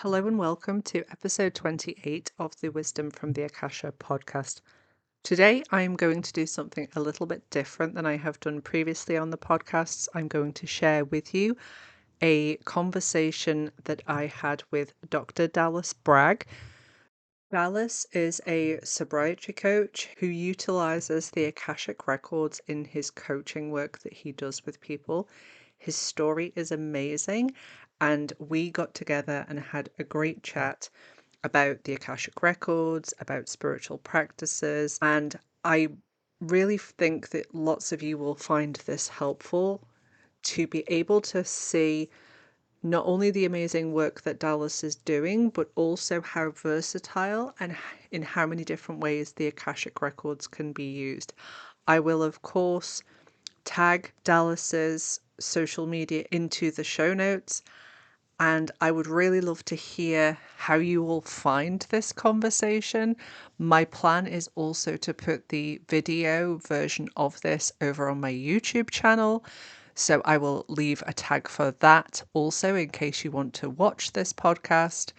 Hello and welcome to episode 28 of the Wisdom from the Akasha podcast. Today I am going to do something a little bit different than I have done previously on the podcasts. I'm going to share with you a conversation that I had with Dr. Dallas Bragg. Dallas is a sobriety coach who utilizes the Akashic Records in his coaching work that he does with people. His story is amazing, and we got together and had a great chat about the Akashic Records, about spiritual practices, and I really think that lots of you will find this helpful to be able to see not only the amazing work that Dallas is doing, but also how versatile and in how many different ways the Akashic Records can be used. I will, of course, tag Dallas's social media into the show notes, and I would really love to hear how you will find this conversation. My plan is also to put the video version of this over on my YouTube channel. So I will leave a tag for that also in case you want to watch this podcast.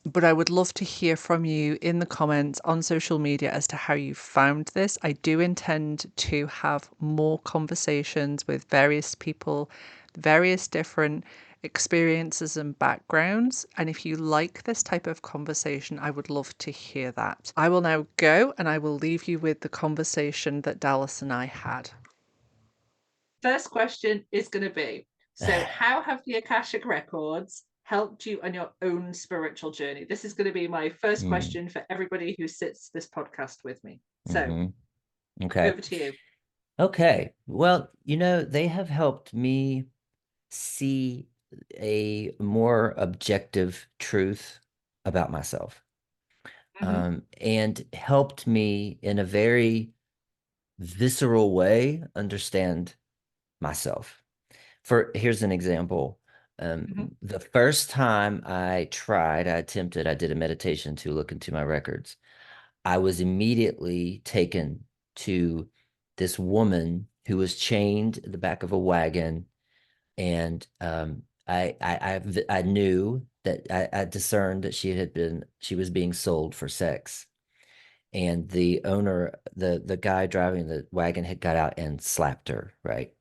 But I would love to hear from you in the comments on social media as to how you found this. I do intend to have more conversations with various people, various different experiences and backgrounds. And if you like this type of conversation, I would love to hear that. I will now go and I will leave you with the conversation that Dallas and I had. First question is going to be, so how have the Akashic Records helped you on your own spiritual journey? This is going to be my first question for everybody who sits this podcast with me. So Okay. over to you. Okay. Well, they have helped me see a more objective truth about myself, and helped me in a very visceral way understand myself. Here's an example. The first time I did a meditation to look into my records. I was immediately taken to this woman who was chained in the back of a wagon, and I knew that I discerned that she was being sold for sex, and the owner, the guy driving the wagon, had got out and slapped her. Right.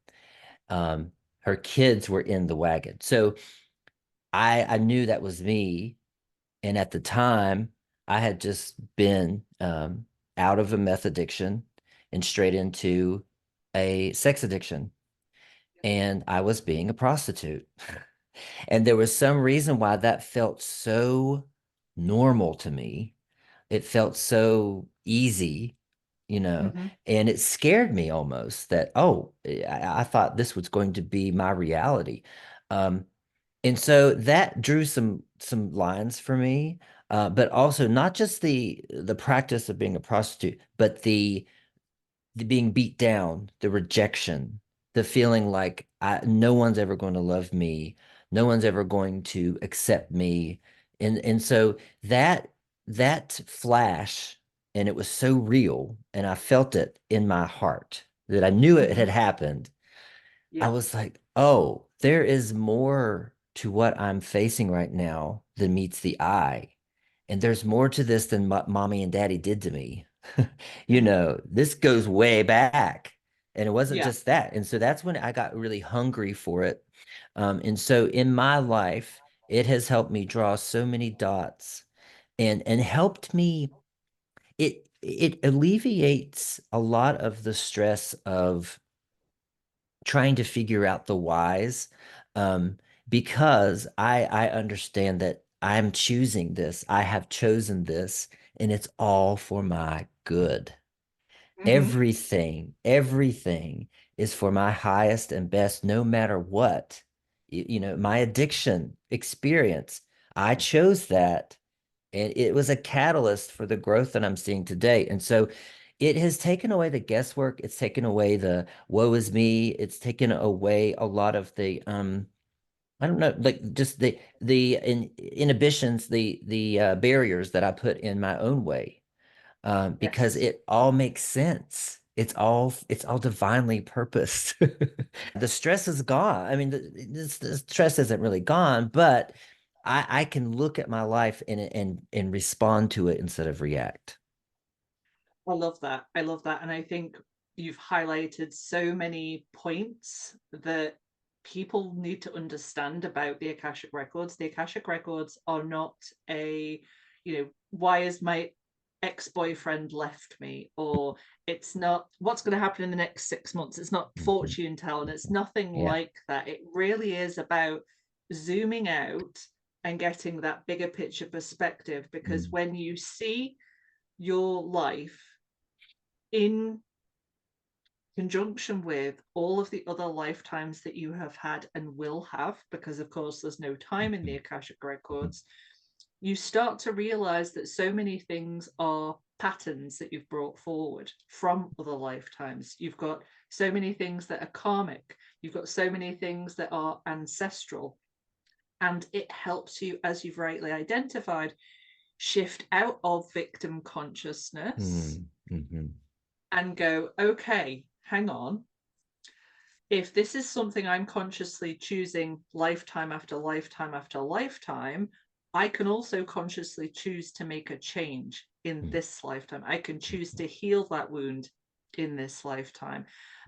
Her kids were in the wagon, so I knew that was me. And at the time, I had just been out of a meth addiction and straight into a sex addiction. And I was being a prostitute. And there was some reason why that felt so normal to me. It felt so easy, and it scared me almost that, oh, I thought this was going to be my reality. Um, and so that drew some lines for me, but also not just the practice of being a prostitute, but the being beat down, the rejection, the feeling like no one's ever going to love me, no one's ever going to accept me, and so that flash, and it was so real, and I felt it in my heart that I knew it had happened. I was like, oh, there is more to what I'm facing right now than meets the eye. And there's more to this than what mommy and daddy did to me. This goes way back. And it wasn't just that. And so that's when I got really hungry for it. And so in my life, it has helped me draw so many dots, and helped me. It alleviates a lot of the stress of trying to figure out the whys, um, because I understand that I'm choosing this. I have chosen this, and it's all for my good. Everything is for my highest and best, no matter what. My addiction experience, I chose that, and it was a catalyst for the growth that I'm seeing today. And so it has taken away the guesswork. It's taken away the woe is me. It's taken away a lot of the I don't know, like just the inhibitions, the barriers that I put in my own way, because it all makes sense. It's all divinely purposed. The stress is gone. I mean, the stress isn't really gone, but I can look at my life and respond to it instead of react. I love that. I love that. And I think you've highlighted so many points that people need to understand about the Akashic Records. The Akashic Records are not why is my ex-boyfriend left me? Or it's not what's going to happen in the next 6 months. It's not Mhm. fortune telling. It's nothing Yeah. like that. It really is about zooming out and getting that bigger picture perspective. Because Mm. when you see your life in conjunction with all of the other lifetimes that you have had and will have, because of course there's no time in the Mhm. Akashic Records, you start to realize that so many things are patterns that you've brought forward from other lifetimes. You've got so many things that are karmic, you've got so many things that are ancestral, and it helps you, as you've rightly identified, shift out of victim consciousness Mm. Mhm. and go, okay, hang on, if this is something I'm consciously choosing lifetime after lifetime after lifetime, I can also consciously choose to make a change in Mm. this lifetime. I can choose to heal that wound in this lifetime.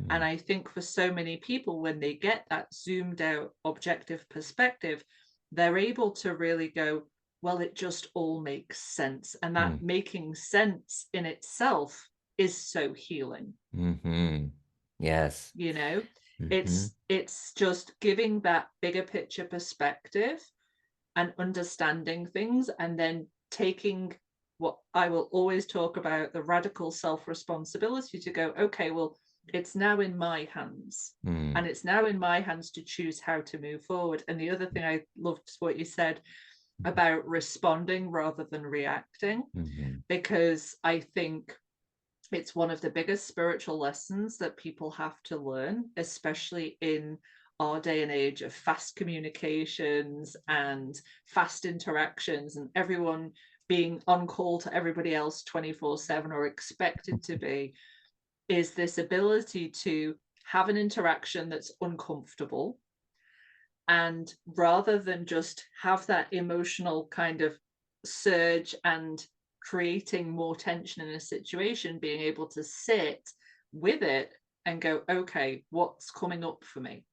And Mm. I think for so many people, when they get that zoomed out objective perspective, they're able to really go, well, it just all makes sense. And that Mm. making sense in itself is so healing. Mhm. Yes. you know Mhm. it's just giving that bigger picture perspective and understanding things, and then taking what I will always talk about, the radical self-responsibility, to go, okay, well, it's now in my hands, and Mm. it's now in my hands to choose how to move forward. And the other thing I loved what you said about responding rather than reacting, Mhm. because I think it's one of the biggest spiritual lessons that people have to learn, especially in our day and age of fast communications and fast interactions, and everyone being on call to everybody else 24/7 or expected to be, is this ability to have an interaction that's uncomfortable, and rather than just have that emotional kind of surge and creating more tension in a situation, being able to sit with it and go, okay, what's coming up for me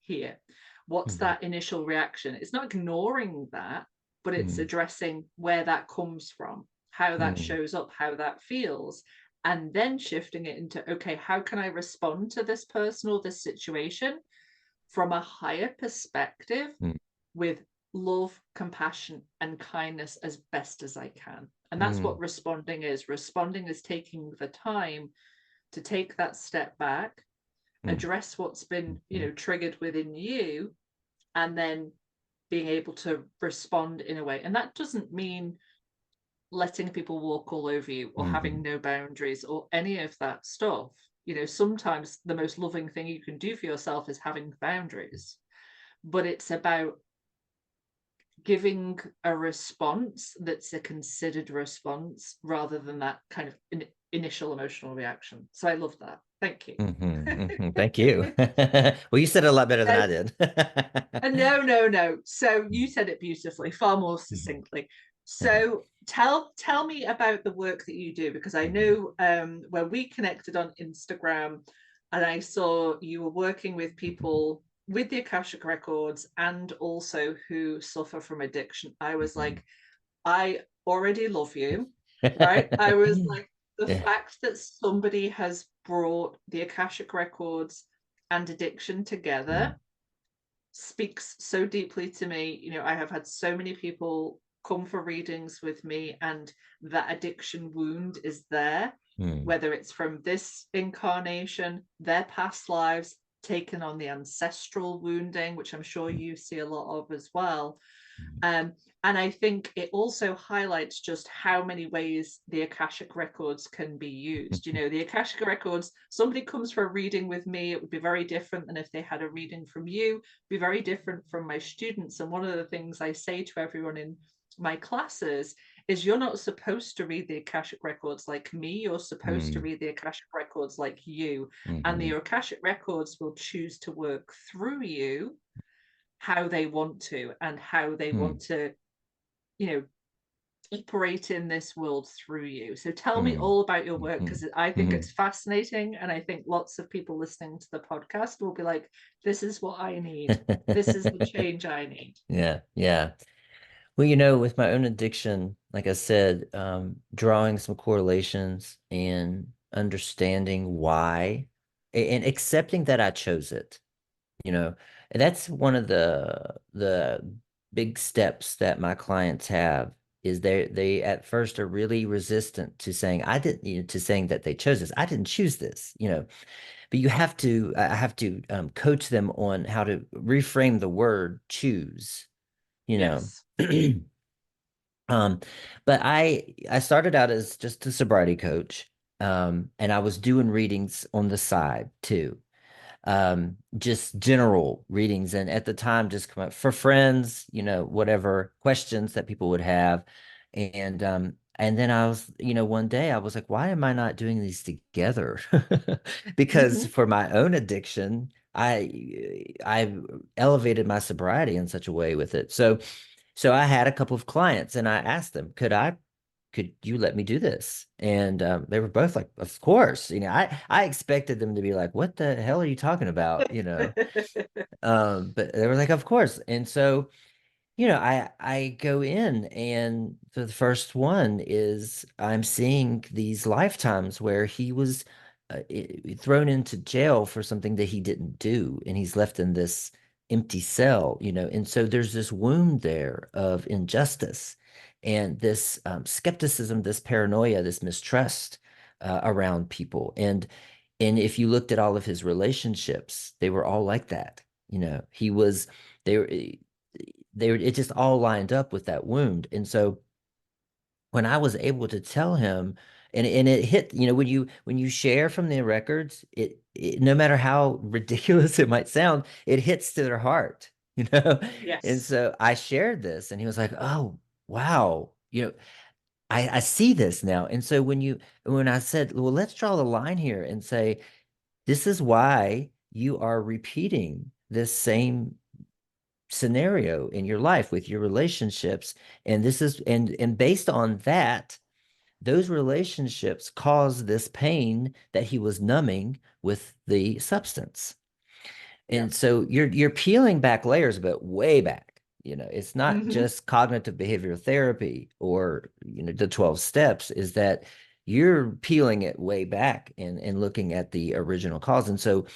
here? What's Mhm. that initial reaction? It's not ignoring that, but it's Mm. addressing where that comes from, how that Mm. shows up, how that feels, and then shifting it into, okay, how can I respond to this person or this situation from a higher perspective Mm. with love, compassion, and kindness as best as I can. And that's what Mm. responding is. Responding is taking the time to take that step back, Mm. address what's been, Mhm. triggered within you, and then being able to respond in a way. And that doesn't mean letting people walk all over you or having Mhm. no boundaries or any of that stuff. Sometimes the most loving thing you can do for yourself is having boundaries, but it's about giving a response that's a considered response rather than that kind of initial emotional reaction. So I love that. Thank you. Mhm. Mhm. Thank you. Well, you said it a lot better than No, I did. no. So you said it beautifully, far more Mhm. succinctly. So tell me about the work that you do, because I Mhm. know when we connected on Instagram, and I saw you were working with people with the Akashic Records and also who suffer from addiction. I was Mhm. like, I already love you, right? I was like, the Yeah. fact that somebody has brought the Akashic Records and addiction together Mm. speaks so deeply to me. I have had so many people come for readings with me, and that addiction wound is there, Mm. whether it's from this incarnation, their past lives, taken on the ancestral wounding, which I'm sure you see a lot of as well. Mm. Um, and I think it also highlights just how many ways the Akashic Records can be used. The Akashic Records, somebody comes for a reading with me, it would be very different than if they had a reading from you, be very different from my students. And one of the things I say to everyone in my classes is, you're not supposed to read the Akashic Records like me, you're supposed to Mm. read the Akashic Records like you. And the Mhm. Akashic Records will choose to work through you how they want to and how they want Hmm. to, you know, operate in this world through you. So tell me Hmm. all about your work, Hmm. because I think Hmm. it's fascinating. And I think lots of people listening to the podcast will be like, this is what I need. This is the change I need. Yeah, yeah. Well, with my own addiction, like I said, drawing some correlations and understanding why and accepting that I chose it, and that's one of the big steps that my clients have is they at first are really resistant to saying I didn't, to saying that they chose this. I didn't choose this, but I have to coach them on how to reframe the word choose, you know. Yes. Um, but I started out as just a sobriety coach, and I was doing readings on the side too, just general readings, and at the time, just come up for friends, whatever questions that people would have, and then I was, one day I was like, why am I not doing these together? Because Mm-hmm. for my own addiction, I elevated my sobriety in such a way with it. So I had a couple of clients and I asked them, could you let me do this? And they were both like, of course. I expected them to be like, what the hell are you talking about? But they were like, of course. And so, I go in and the first one is I'm seeing these lifetimes where he was thrown into jail for something that he didn't do, and he's left in this empty cell, and so there's this wound there of injustice and this skepticism, this paranoia, this mistrust around people. And if you looked at all of his relationships, they were all like that. He was they were it just all lined up with that wound. And so when I was able to tell him, and it hit, when you share from the records, it no matter how ridiculous it might sound, it hits to their heart, And Yes. so I shared this and he was like, oh, wow, I see this now. And so when I said, well, let's draw the line here and say, this is why you are repeating this same scenario in your life with your relationships, and this is and based on that, those relationships cause this pain that he was numbing with the substance. Yeah. And so you're peeling back layers, but way back. It's not Mm-hmm. just cognitive behavioral therapy or the 12 steps, is that you're peeling it way back and looking at the original cause. And so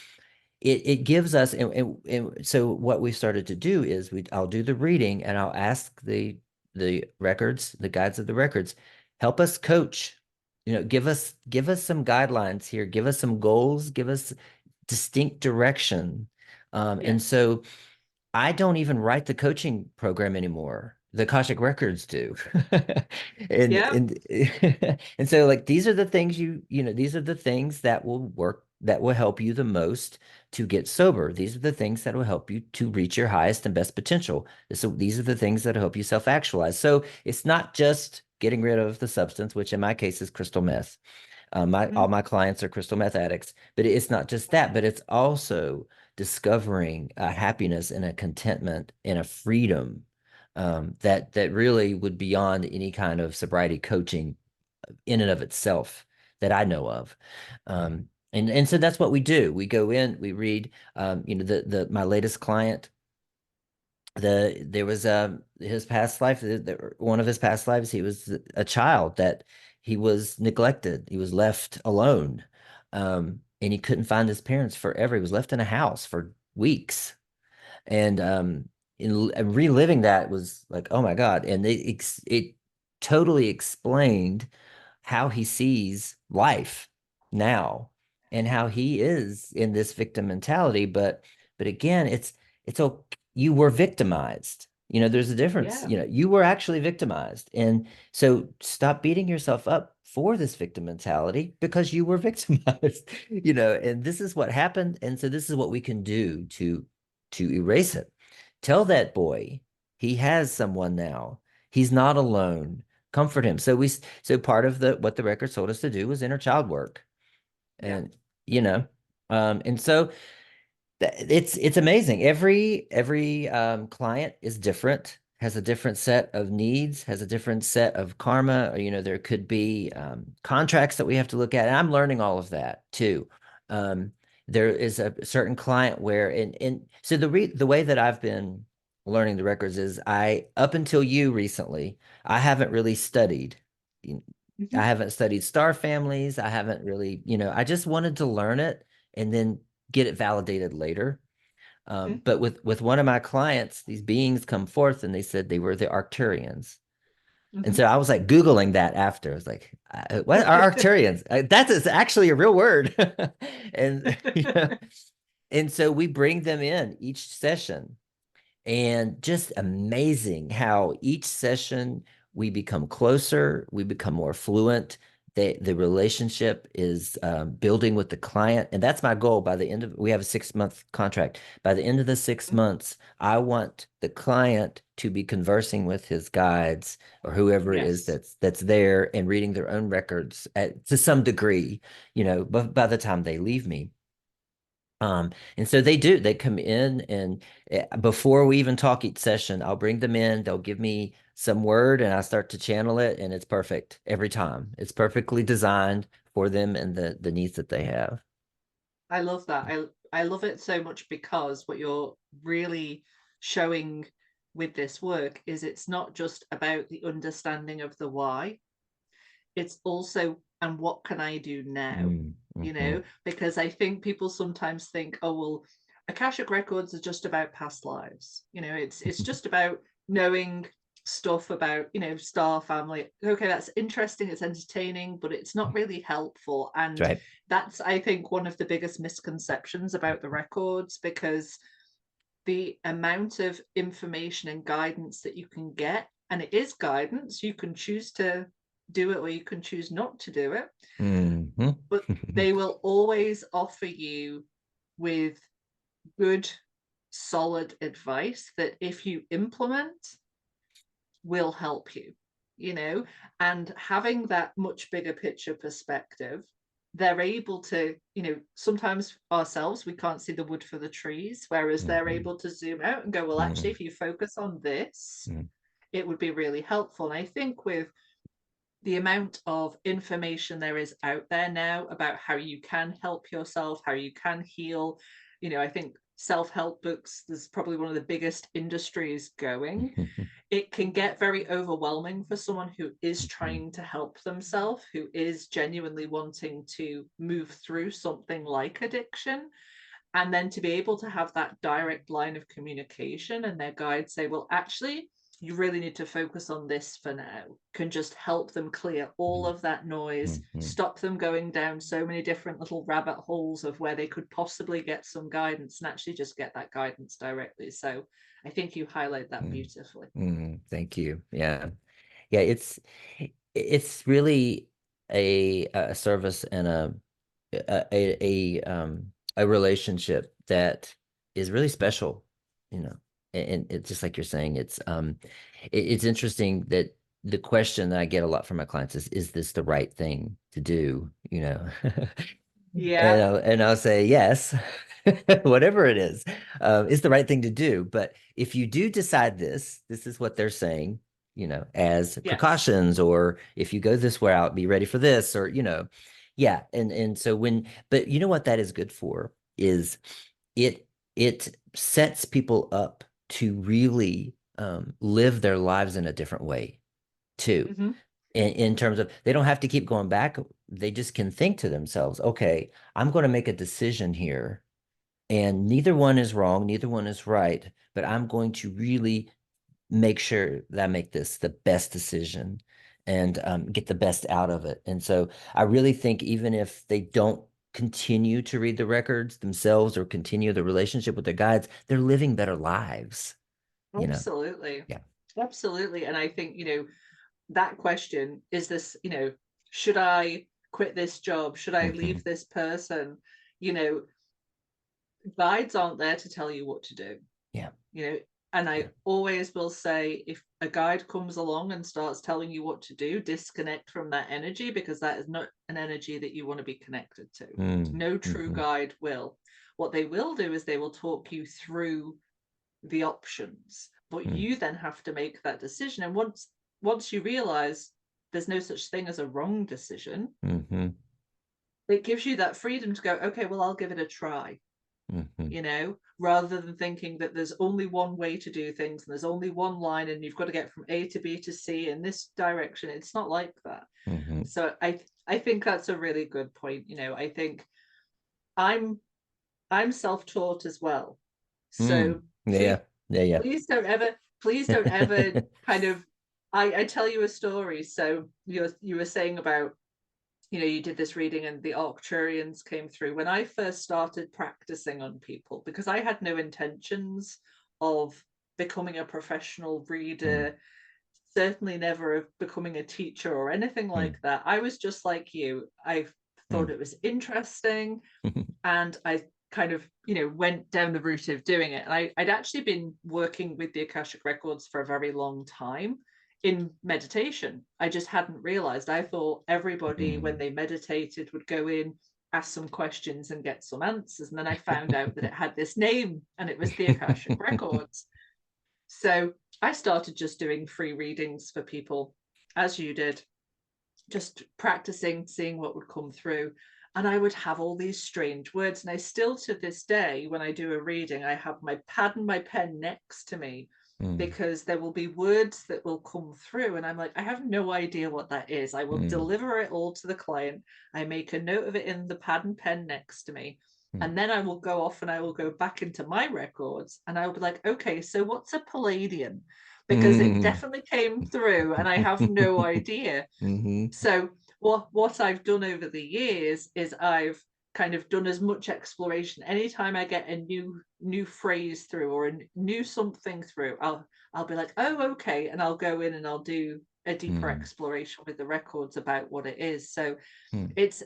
it gives us, and so what we started to do is I'll do the reading and I'll ask the records, the guides of the records, help us coach, give us some guidelines here, give us some goals, give us distinct direction. And Yes. so I don't even write the coaching program anymore. The Akashic Records do. And Yeah. and and so like these are the things that will work, that will help you the most to get sober. These are the things that will help you to reach your highest and best potential. So these are the things that help you self-actualize. So it's not just getting rid of the substance, which in my case is crystal meth. My Mm-hmm. all my clients are crystal meth addicts, but it's not just that, but it's also discovering a happiness and a contentment and a freedom that really would beyond any kind of sobriety coaching in and of itself that I know of. And so that's what we do. We go in, we read. The my latest client, there was his past life, one of his past lives, he was a child that he was neglected, he was left alone, and he couldn't find his parents forever. He was left in a house for weeks, and and reliving that was like, oh my God. And it totally explained how he sees life now and how he is in this victim mentality. But again, it's okay. You were victimized. There's a difference. Yeah. You were actually victimized. And so stop beating yourself up for this victim mentality because you were victimized, and this is what happened. And so this is what we can do to erase it. Tell that boy he has someone now. He's not alone. Comfort him. So part of the what the records told us to do was inner child work. Yeah. And you know, and so It's amazing. Every client is different, has a different set of needs, has a different set of karma. Or, there could be contracts that we have to look at, and I'm learning all of that too. Um, there is a certain client where, and so the way that I've been learning the records is I up until you recently, I haven't really studied. I Mhm, haven't studied star families. I haven't really, I just wanted to learn it and then get it validated later. mhm, But with one of my clients, these beings come forth and they said they were the Arcturians. And mhm. so I was like Googling that after. I was like, what are Arcturians? That is actually a real word. And and so we bring them in each session and just amazing how each session we become closer, we become more fluent. The relationship is building with the client. And that's my goal. By the end of, we have a 6 month contract. By the end of the six Mhm. months, I want the client to be conversing with his guides or whoever it is Yes. that's there and reading their own records to some degree, but by the time they leave me. And so they come in and before we even talk each session, I'll bring them in, they'll give me some word and I start to channel it and it's perfect every time. It's perfectly designed for them and the needs that they have. I love that. I love it so much because what you're really showing with this work is it's not just about the understanding of the why, it's also, and what can I do now? Mm-hmm. Because I think people sometimes think, oh well, Akashic Records are just about past lives. It's just about knowing stuff about, star family. Okay, that's interesting, it's entertaining, but it's not really helpful. That's And right. that's, I think, one of the biggest misconceptions about the records, because the amount of information and guidance that you can get, and it is guidance, you can choose to do it or you can choose not to do it, Mm-hmm. but they will always offer you with good, solid advice that if you implement, will help you, and having that much bigger picture perspective, they're able to, sometimes ourselves, we can't see the wood for the trees, whereas they're Mm-hmm. able to zoom out and go, well, actually, Mm-hmm. if you focus on this, Mm-hmm. it would be really helpful. And I think with the amount of information there is out there now about how you can help yourself, how you can heal. I think self-help books, there's probably one of the biggest industries going. It can get very overwhelming for someone who is trying to help themselves, who is genuinely wanting to move through something like addiction. And then to be able to have that direct line of communication and their guide say, well, actually, you really need to focus on this for now, can just help them clear all of that noise, Mm-hmm. stop them going down so many different little rabbit holes of where they could possibly get some guidance, and actually just get that guidance directly. So I think you highlight that beautifully. Mm-hmm. Thank you. Yeah. Yeah, it's really a service and a relationship that is really special, you know. And it's just like you're saying, it's interesting that the question that I get a lot from my clients is this the right thing to do, you know? Yeah. And I'll say yes, whatever it is the right thing to do. But if you do decide this is what they're saying, as Yes. precautions, or if you go this route, be ready for this, or yeah. And so but you know what that is good for is it sets people up to really live their lives in a different way too Mm-hmm. in terms of they don't have to keep going back. They just can think to themselves, okay, I'm going to make a decision here, and neither one is wrong, neither one is right, but I'm going to really make sure that I make this the best decision and get the best out of it. And so I really think even if they don't continue to read the records themselves or continue the relationship with their guides, they're living better lives, you know? Absolutely. Yeah. Absolutely. And I think, that question is this, should I quit this job? Should I Hmm. leave this person? You know, Guides aren't there to tell you what to do, Yeah. you know. And Yeah. I always will say, if a guide comes along and starts telling you what to do, disconnect from that energy, because that is not an energy that you want to be connected to. Mm. No true Hmm. guide will. What they will do is they will talk you through the options, but mm, you then have to make that decision. And once you realize there's no such thing as a wrong decision, mm-hmm, it gives you that freedom to go, okay, well, I'll give it a try, mm-hmm, rather than thinking that there's only one way to do things and there's only one line and you've got to get from A to B to C in this direction. It's not like that. mm-hmm. So I think that's a really good point. I think I'm I'm self-taught as well. Mm. So Yeah, please yeah, please don't ever kind of I tell you a story. So you were saying about, you did this reading and the Arcturians came through. When I first started practicing on people, because I had no intentions of becoming a professional mm, reader, certainly never of becoming a teacher or anything mm, like that. I was just like you. I thought mm, it was interesting, and I kind of went down the route of doing it. And I'd actually been working with the Akashic Records for a very long time in meditation. I just hadn't realized. I thought everybody, when mm. they meditated, would go in, ask some questions and get some answers, and then I found out that it had this name, and it was the Akashic Records. So I started just doing free readings for people, as you did, just practicing, seeing what would come through. And I would have all these strange words. And I still, to this day, when I do a reading, I have my pad and my pen next to me, Mm, because there will be words that will come through. And I'm like, I have no idea what that is. I will mm, deliver it all to the client. I make a note of it in the pad and pen next to me. mm. And then I will go off and I will go back into my records and I will be like, okay, so what's a Palladian? Because it Mm. definitely came through and I have no idea. Mhm. So what I've done over the years is I've kind of done as much exploration. Anytime I get a new phrase through or a new something through, I'll be like, oh, okay, and I'll go in and I'll do a deeper Mm, exploration with the records about what it is. So mm, it's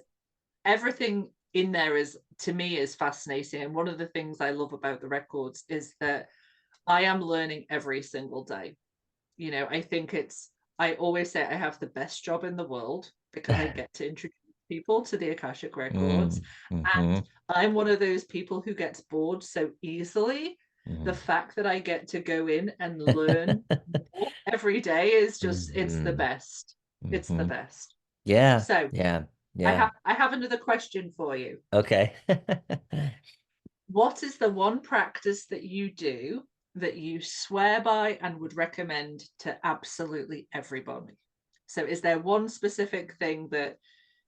everything in there is, to me, is fascinating. And one of the things I love about the records is that I am learning every single day. I think I always say I have the best job in the world because I get to introduce people to the Akashic Records. mm, And mhm, I'm one of those people who gets bored so easily. The mhm. fact that I get to go in and learn more every day is just, it's the Mhm, best. It's the mhm. best. Yeah, So yeah, I yeah. have I have another question for you. Okay. What is the one practice that you do that you swear by and would recommend to absolutely everybody? So, is there one specific thing that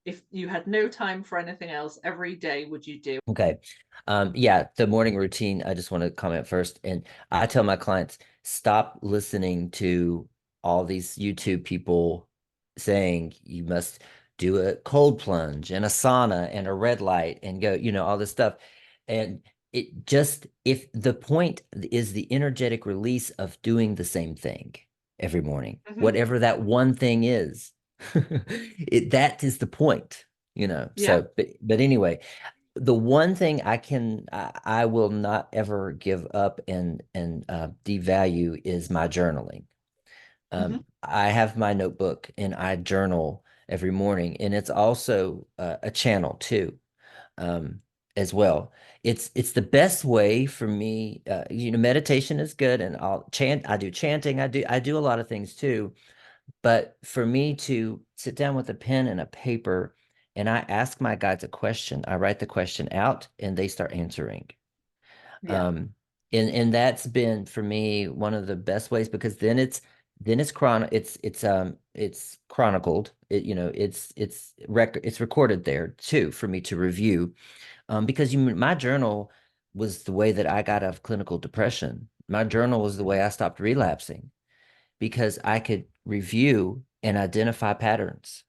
if you had no time for anything else every day, would you do? Okay. Yeah, the morning routine, I just want to comment first. And I tell my clients, stop listening to all these YouTube people saying you must do a cold plunge and a sauna and a red light and go, all this stuff. And it just, if the point is the energetic release of doing the same thing every morning, Mm-hmm. whatever that one thing is, that is the point, Yeah. So, but anyway, the one thing I will not ever give up and devalue is my journaling. Mm-hmm. I have my notebook and I journal every morning, and it's also a channel too, um, as well. It's the best way for me. Meditation is good, and I'll chant. I do chanting. I do a lot of things too. But for me to sit down with a pen and a paper and I ask my guides a question, I write the question out and they start answering. Yeah. Um, and that's been for me one of the best ways because then it's chronicled. It's recorded there too for me to review. Because my journal was the way that I got out of clinical depression. My journal was the way I stopped relapsing because I could review and identify patterns.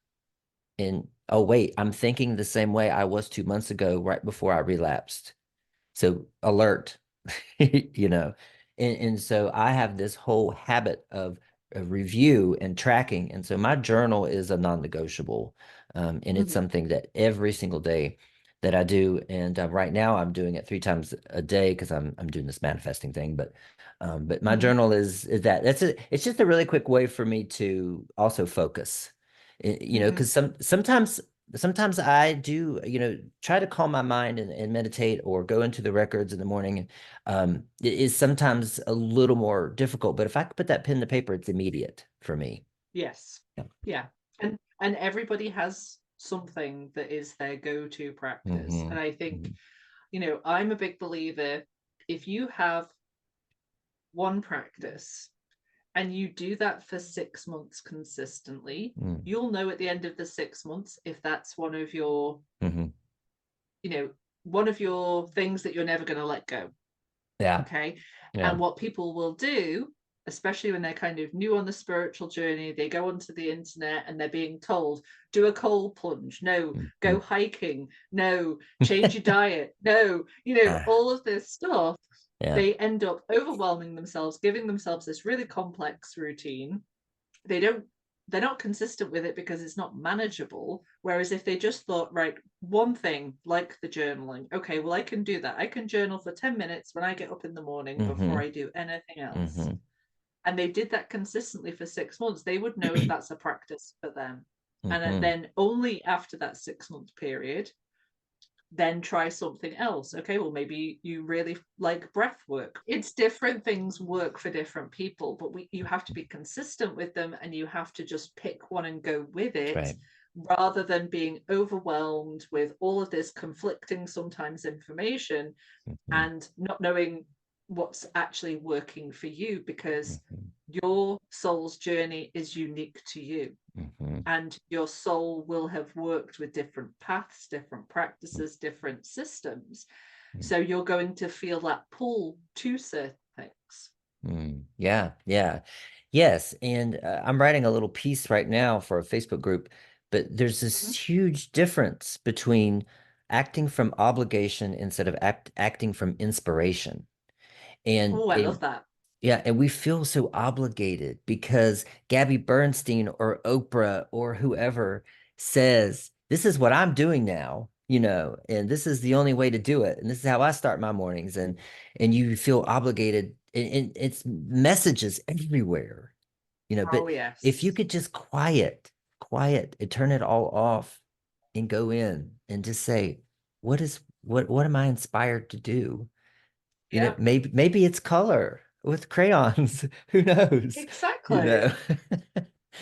And oh, wait, I'm thinking the same way I was 2 months ago, right before I relapsed. So alert, you know. And so I have this whole habit of review and tracking. And so my journal is a non-negotiable. And it's Mm-hmm. something that every single day that I do. And right now I'm doing it 3 times a day because I'm doing this manifesting thing. But my Mm-hmm. journal is that it's just a really quick way for me to also focus. Mm-hmm. Because sometimes sometimes I do, try to calm my mind and meditate or go into the records in the morning. It is sometimes a little more difficult, but if I could put that pen to paper, it's immediate for me. Yes. Yeah. Yeah. And everybody has something that is their go-to practice. Mm-hmm. And I think, Mm-hmm. I'm a big believer, if you have one practice and you do that for 6 months consistently, you'll know at the end of the 6 months if that's Mm-hmm. you know, one of your things that you're never going to let go. Yeah. Okay. Yeah. And what people will do, especially when they're kind of new on the spiritual journey, they go onto the internet and they're being told, do a cold plunge, no, Mm-hmm. go hiking, no, change your diet, no, Ah, all of this stuff. yeah. They end up overwhelming themselves, giving themselves this really complex routine. they don't they're not consistent with it because it's not manageable. Whereas if they just thought, right, one thing like the journaling, okay, well, I can do that. I can journal for 10 minutes when I get up in the morning before Mm-hmm. I do anything else. Mm-hmm. And they did that consistently for 6 months, they would know if that's a practice for them. And Mm-hmm. then only after that 6 month period, then try something else. Okay, well, maybe you really like breath work. It's different things work for different people, but you have to be consistent with them and you have to just pick one and go with it Right. rather than being overwhelmed with all of this conflicting, sometimes information, Mm-hmm. and not knowing what's actually working for you, because Mm-hmm. your soul's journey is unique to you, Mm-hmm. and your soul will have worked with different paths, different practices, different systems. Mm-hmm. So you're going to feel that pull to certain things. Yeah, yeah. Yes, and I'm writing a little piece right now for a Facebook group, but there's this Mm-hmm. huge difference between acting from obligation instead of acting from inspiration. And Oh, I love that. yeah, and we feel so obligated because Gabby Bernstein or Oprah or whoever says, this is what I'm doing now, and this is the only way to do it. And this is how I start my mornings. And you feel obligated, and it's messages everywhere, but Oh, if you yes. could just quiet and turn it all off and go in and just say, what am I inspired to do? Yeah, Maybe it's color with crayons. Who knows? You exactly. know.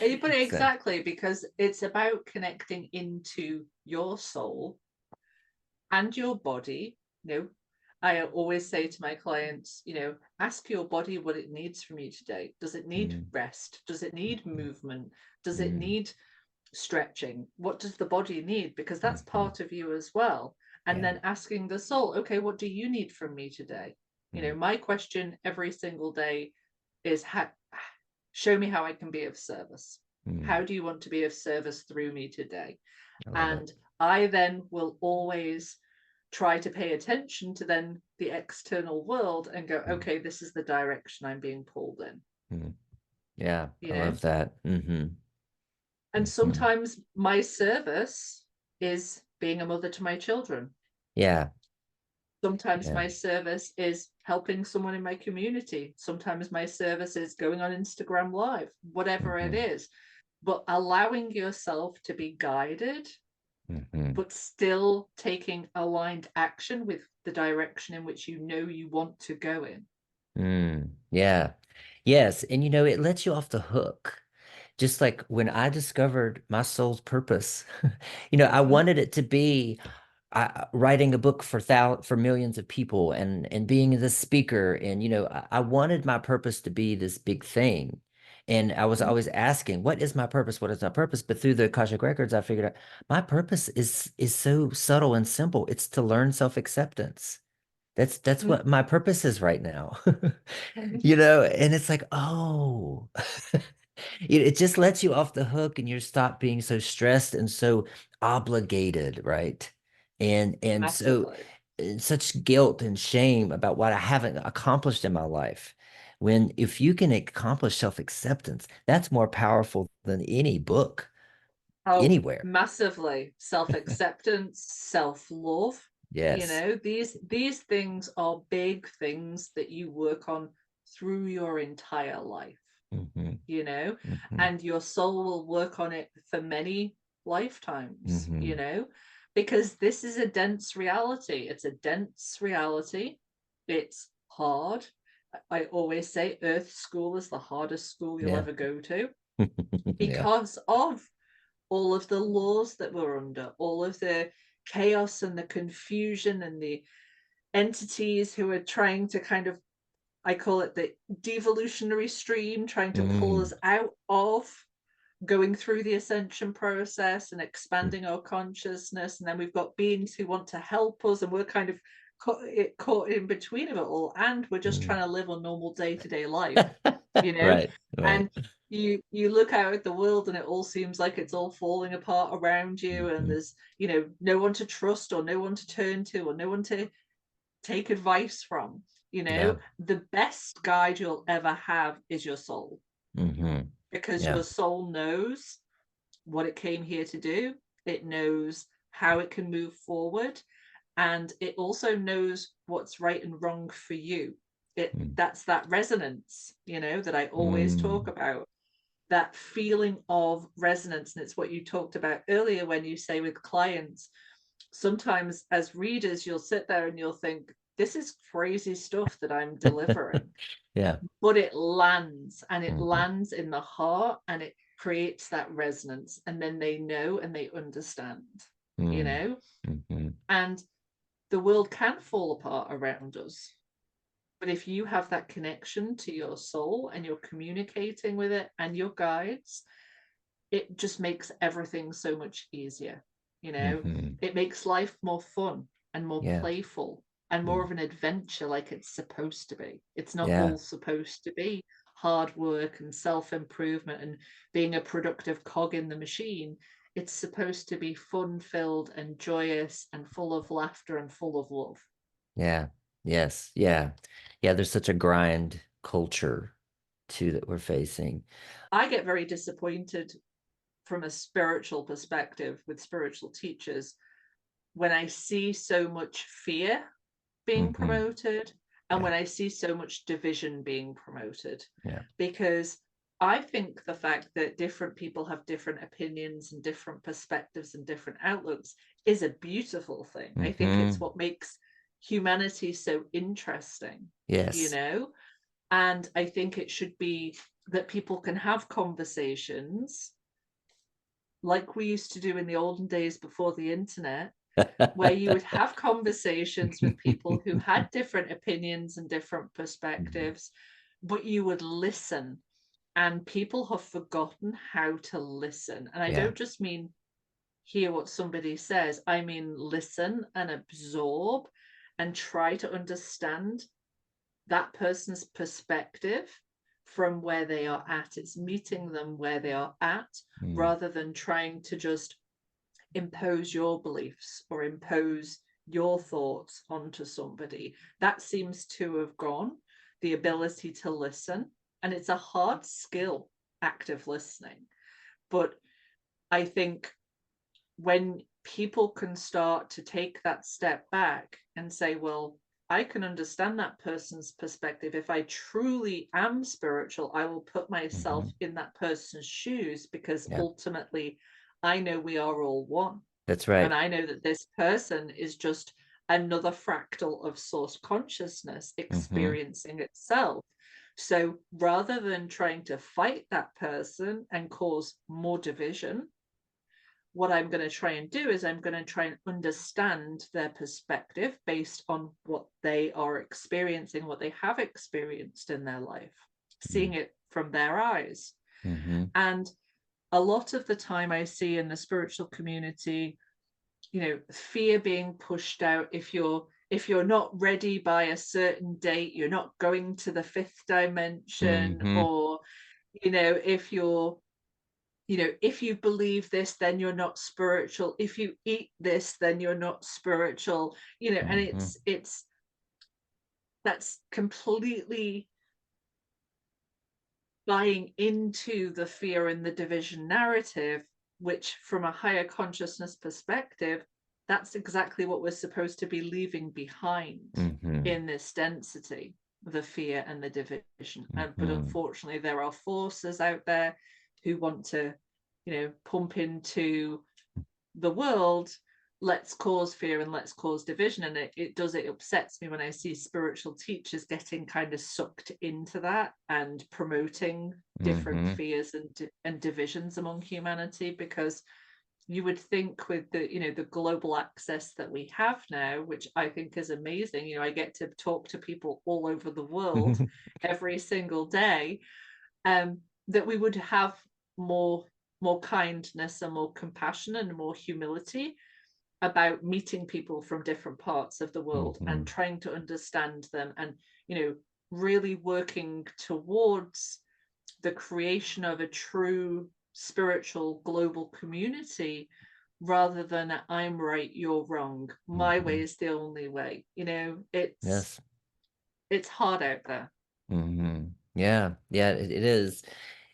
You put it So, exactly, because it's about connecting into your soul and your body. I always say to my clients, ask your body what it needs from you today. Does it need mm, rest? Does it need movement? Does it mm, need stretching? What does the body need? Because that's mhm, part of you as well. And yeah. then asking the soul, okay, what do you need from me today? Mm, My question every single day is, show me how I can be of service. mm, How do you want to be of service through me today? I love it. And I then will always try to pay attention to then the external world and go, Mm, okay, this is the direction I'm being pulled in, mm. Yeah, you I know? love that. And Hmm. sometimes my service is being a mother to my children. Yeah, Sometimes yeah. my service is helping someone in my community. Sometimes my service is going on Instagram Live, whatever it Hmm. is. But allowing yourself to be guided, Hmm. but still taking aligned action with the direction in which you want to go in. Yeah. Yes, and it lets you off the hook. Just like when I discovered my soul's purpose, I Mm-hmm. wanted it to be writing a book for millions of people and being the speaker. And I wanted my purpose to be this big thing. And I was Mm-hmm. always asking, what is my purpose? What is my purpose? But through the Akashic Records, I figured out my purpose is so subtle and simple. It's to learn self-acceptance. That's what my purpose is right now. Mm-hmm. And it's like, oh, it just lets you off the hook and you stop being so stressed and so obligated, right? And so Massively. such guilt and shame about what I haven't accomplished in my life. When if you can accomplish self-acceptance, that's more powerful than any book Oh, anywhere. massively. Self-acceptance, self-love. Yes. These things are big things that you work on through your entire life, Hmm. you know, Hmm. and your soul will work on it for many lifetimes, Mm-hmm. because this is a dense reality. It's a dense reality. It's hard. I always say Earth School is the hardest school you'll Yeah. ever go to Yeah. because of all of the laws that we're under, all of the chaos and the confusion and the entities who are trying to kind of, I call it the devolutionary stream, trying to pull Mm. us out of going through the ascension process and expanding our consciousness. And then we've got beings who want to help us, and we're kind of caught in between of it all. And we're just Mm. trying to live a normal day-to-day life, you know? Right. Right. And you look out at the world and it all seems like it's all falling apart around you, and Mm-hmm. there's, no one to trust or no one to turn to or no one to take advice from. Yeah. The best guide you'll ever have is your soul, Mm-hmm. because Yeah. your soul knows what it came here to do. It knows how it can move forward, and it also knows what's right and wrong for you. That's that resonance, that I always talk Mm. about. That feeling of resonance, and it's what you talked about earlier when you say with clients, sometimes as readers you'll sit there and you'll think, this is crazy stuff that I'm delivering, Yeah. but it lands, and it Mm-hmm. lands in the heart, and it creates that resonance, and then they know and they understand, you Mm. know Mm-hmm. and the world can fall apart around us, but if you have that connection to your soul and you're communicating with it and your guides, it just makes everything so much easier. You know, Mm-hmm. it makes life more fun and more Yeah. playful and more Mm. of an adventure, like it's supposed to be. It's not Yeah. all supposed to be hard work and self improvement and being a productive cog in the machine. It's supposed to be fun filled and joyous and full of laughter and full of love. Yeah. Yes. Yeah. Yeah. There's such a grind culture too that we're facing. I get very disappointed from a spiritual perspective with spiritual teachers when I see so much fear being Mm-hmm. promoted and Yeah. when I see so much division being promoted. Yeah. Because I think the fact that different people have different opinions and different perspectives and different outlooks is a beautiful thing. I think it's Mm-hmm. what makes humanity so interesting, you Yes. know? And I think it should be that people can have conversations like we used to do in the olden days before the internet, where you would have conversations with people who had different opinions and different Mhm. perspectives, but you would listen. And people have forgotten how to listen. And I Yeah. don't just mean hear what somebody says, I mean listen and absorb and try to understand that person's perspective from where they are at. It's meeting them where they are at Mm. rather than trying to just impose your beliefs or impose your thoughts onto somebody. That seems to have gone, the ability to listen. And it's a hard skill, active listening. But I think when people can start to take that step back and say, well, I can understand that person's perspective. If I truly am spiritual, I will put Mm-hmm. myself in that person's shoes, because Yeah. ultimately I know we are all one. That's And right. I know that this person is just another fractal of source consciousness Mm-hmm. experiencing itself. So rather than trying to fight that person and cause more division, what I'm going to try and do is I'm going to try and understand their perspective based on what they are experiencing, what they have experienced in their life, seeing it from their eyes. Mm-hmm. And a lot of the time I see in the spiritual community, fear being pushed out. If you're not ready by a certain date, you're not going to the fifth dimension. Mm-hmm. Or if you believe this, then you're not spiritual. If you eat this, then you're not spiritual. And Mm-hmm. it's that's completely buying into the fear and the division narrative, which from a higher consciousness perspective, that's exactly what we're supposed to be leaving behind Mm-hmm. in this density, the fear and the division. But Mm-hmm. unfortunately, there are forces out there who want to, pump into the world, let's cause fear and let's cause division. And it upsets me when I see spiritual teachers getting kind of sucked into that and promoting different Mm-hmm. fears and divisions among humanity, because you would think with the, the global access that we have now, which I think is amazing. I get to talk to people all over the world every single day, um, that we would have more more kindness and more compassion and more humility about meeting people from different parts of the world Mm-hmm. and trying to understand them, and really working towards the creation of a true spiritual global community, rather than I'm right, you're wrong, my way Mm-hmm. is the only way. it's Yes. it's hard out there. Mm-hmm. Yeah. Yeah, it is.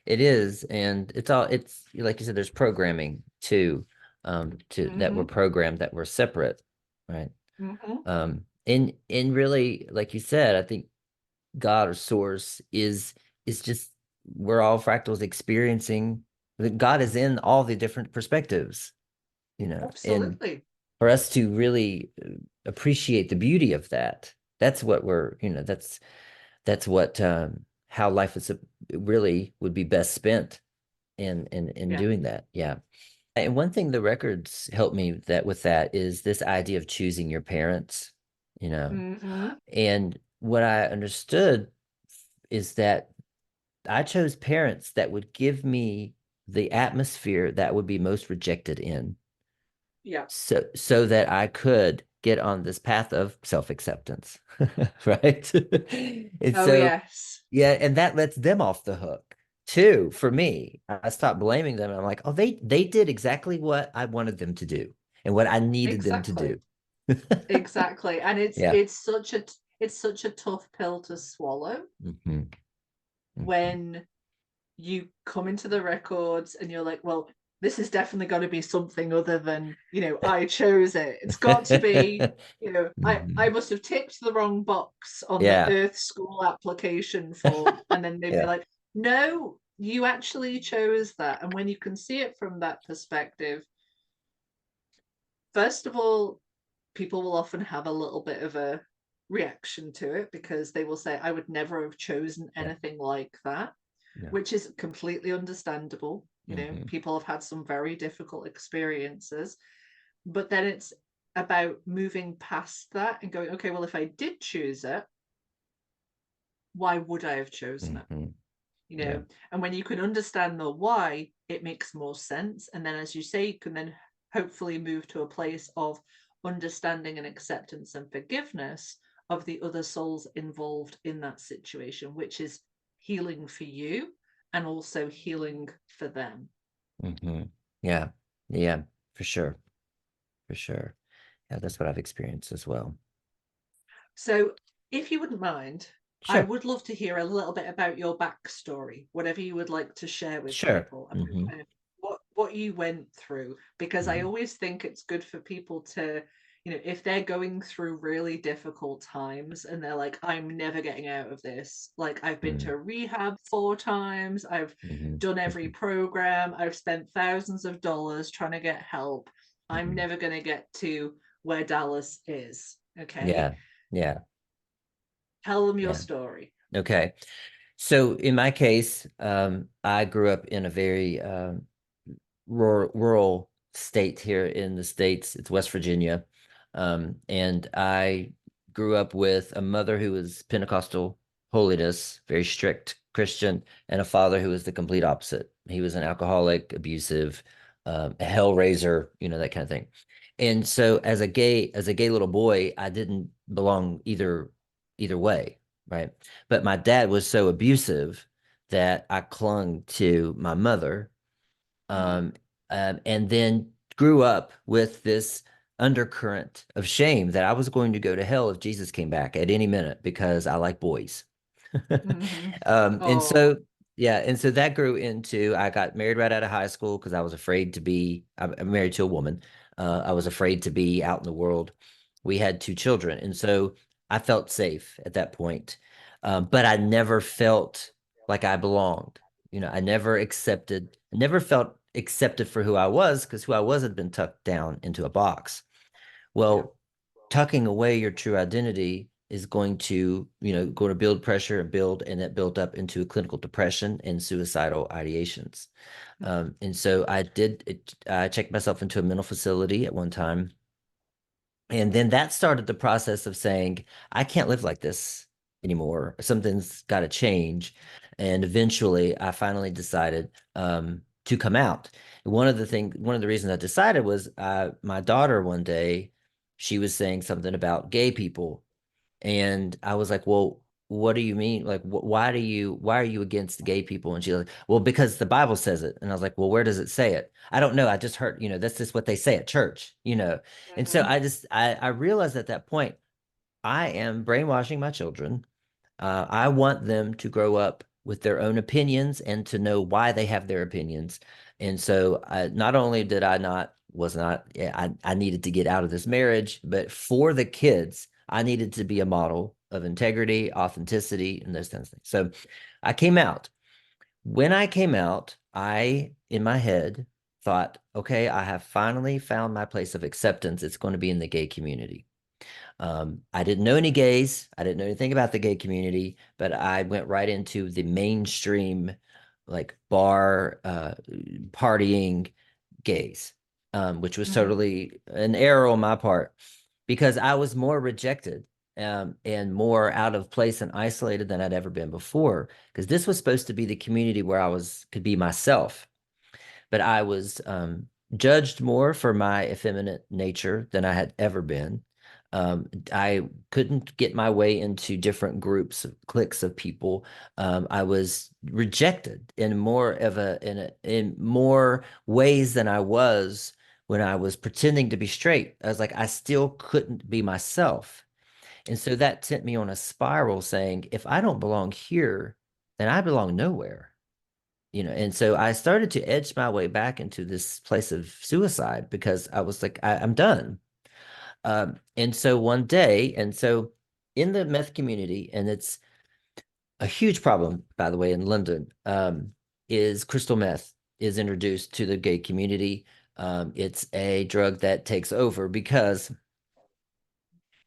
It is. And it's like you said, there's programming too, to that we're Mm-hmm. programmed, that we're separate, right? Mm-hmm. And really, like you said, I think God or source is just, we're all fractals experiencing that God is in all the different perspectives, and Absolutely. for us to really appreciate the beauty of that, that's what that's what how life is really would be best spent in Yeah. doing that. Yeah. And one thing the records help me that with that is this idea of choosing your parents, you know. Mm-hmm. And what I understood is that I chose parents that would give me the atmosphere that would be most rejected in, Yeah. so that I could get on this path of self-acceptance. Right? And Oh so, yes. yeah, and that lets them off the hook too. For me, I stopped blaming them. I'm like, oh, they did exactly what I wanted them to do and what I needed them to Exactly. do. Exactly. And it's Yeah. it's such a it's such a tough pill to swallow Hmm. Hmm. when you come into the records and you're like, well, this is definitely got to be something other than, I chose it. It's got to be, I Hmm. must have ticked the wrong box on the Yeah. Earth School application form. And then they'd be Yeah. like, no, you actually chose that. And when you can see it from that perspective, first of all, people will often have a little bit of a reaction to it because they will say, I would never have chosen Yeah. anything like that, Yeah. which is completely understandable. Hmm. People have had some very difficult experiences, but then it's about moving past that and going, okay, well, if I did choose it, why would I have chosen it? Hmm. You Yeah. know, and when you can understand the why, it makes more sense. And then, as you say, you can then hopefully move to a place of understanding and acceptance and forgiveness of the other souls involved in that situation, which is healing for you and also healing for them. Hmm. Yeah. Yeah. For sure. For sure. Yeah, that's what I've experienced as well. So, if you wouldn't mind, I Sure. would love to hear a little bit about your backstory, whatever you would like to share with Sure. people about Hmm. kind of what you went through, because I Hmm. always think it's good for people to, if they're going through really difficult times and they're like, I'm never getting out of this. Like, I've been to rehab 4 times, I've Hmm. done every Hmm. program, I've spent thousands of dollars trying to get help. I'm Hmm. never going to get to where Dallas is. Okay. Yeah. Yeah. Tell them your Yeah. story. Okay. So in my case, I grew up in a very rural state here in the States. It's West Virginia. And I grew up with a mother who was Pentecostal holiness, very strict Christian, and a father who was the complete opposite. He was an alcoholic, abusive, a hell raiser, that kind of thing. And so as a gay little boy, I didn't belong either way, right? But my dad was so abusive that I clung to my mother, Mm-hmm. um, and then grew up with this undercurrent of shame that I was going to go to hell if Jesus came back at any minute because I like boys. Mm-hmm. And Oh. so, yeah, and so that grew into, I got married right out of high school because I was afraid to be, I'm married to a woman. I was afraid to be out in the world. We had 2 children. And so I felt safe at that point. But I never felt like I belonged. I never accepted, I never felt accepted for who I was, because who I was had been tucked down into a box. Well, tucking away your true identity is going to, going to build pressure and that built up into clinical depression and suicidal ideations. And so I checked myself into a mental facility at one time. And then that started the process of saying, I can't live like this anymore. Something's got to change. And eventually I finally decided to come out. One of the reasons I decided was my daughter one day, she was saying something about gay people. And I was like, well, what do you mean? Like, why are you against gay people? And she's like, well, because the Bible says it. And I was like, well, where does it say it? I don't know. I just heard, that's just what they say at church. And so I realized at that point, I am brainwashing my children. I want them to grow up with their own opinions and to know why they have their opinions. And so not only did I not, was not, I needed to get out of this marriage, but for the kids, I needed to be a model of integrity, authenticity, and those kinds of things. So I came out. When I came out, in my head, thought, okay, I have finally found my place of acceptance. It's going to be in the gay community. I didn't know any gays. I didn't know anything about the gay community, but I went right into the mainstream, like bar, partying gays, which was totally an error on my part because I was more rejected and more out of place and isolated than I'd ever been before. Because this was supposed to be the community where could be myself, but I was judged more for my effeminate nature than I had ever been. I couldn't get my way into different groups, cliques of people. I was rejected in more ways than I was when I was pretending to be straight. I was like, I still couldn't be myself. And so that sent me on a spiral saying, if I don't belong here, then I belong nowhere. And so I started to edge my way back into this place of suicide because I was like, I'm done. And so one day, and so in the meth community, and it's a huge problem, by the way, in London, is crystal meth is introduced to the gay community. It's a drug that takes over because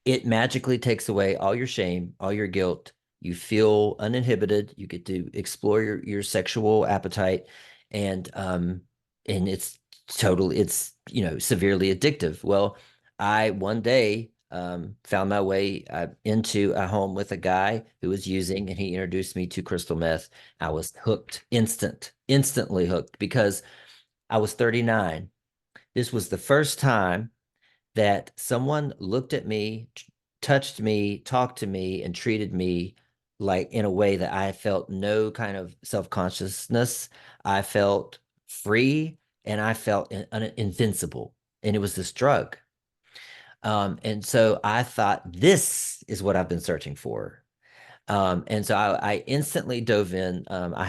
it magically takes away all your shame, all your guilt. You feel uninhibited. You get to explore your sexual appetite, and it's severely addictive. Well, I one day found my way into a home with a guy who was using, and he introduced me to crystal meth. I was hooked, instantly hooked because I was 39. This was the first time that someone looked at me, touched me, talked to me, and treated me like in a way that I felt no kind of self-consciousness. I felt free and I felt invincible. And it was this drug. And so I thought, this is what I've been searching for. And so I instantly dove in. I